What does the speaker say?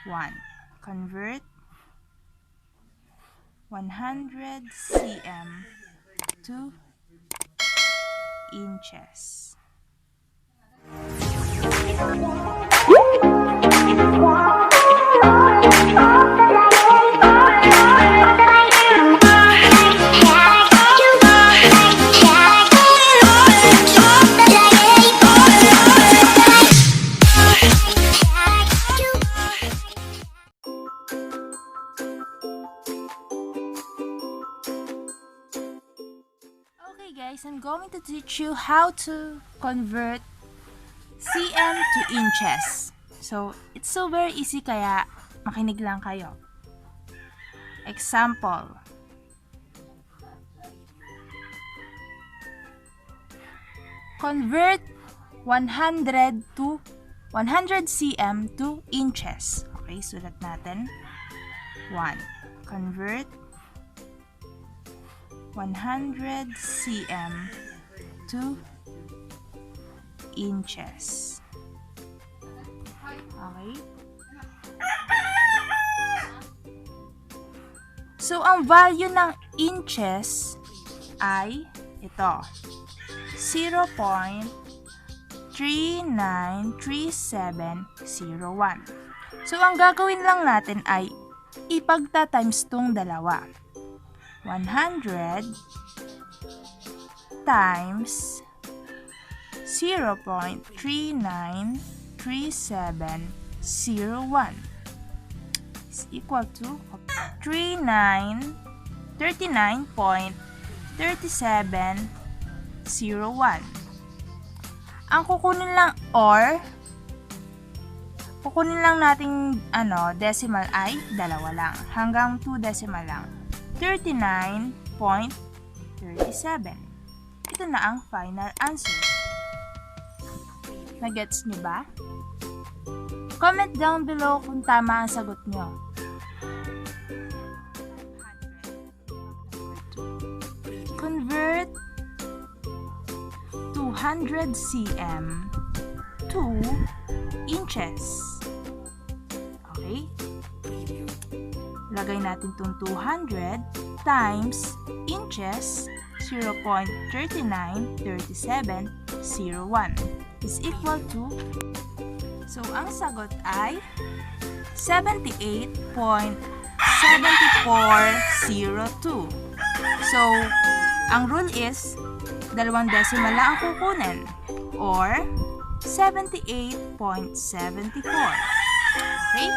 1. Convert 100 cm to inches. Okay guys, I'm going to teach you how to convert cm to inches. So, it's so very easy kaya makinig lang kayo. Example. Convert 100 cm to inches. Okay, sulat natin. 1. Convert 100 cm to inches. Okay? So, ang value ng inches ay ito. 0.393701. So, ang gagawin lang natin ay ipagta-times tong dalawa. 100 times 0.393701 is equal to 39.3701. Ang kukunin lang kukunin lang nating decimal ay dalawa lang. Hanggang 2 decimal lang. 39.37. Ito na ang final answer. Nagets nyo ba? Comment down below kung tama ang sagot nyo. Convert 200 cm to inches. Okay? Lagay natin itong 200 times inches 0.393701 is equal to, so ang sagot ay 78.7402. So, ang rule is, dalawang decimal lang ang kukunin or 78.74. Okay?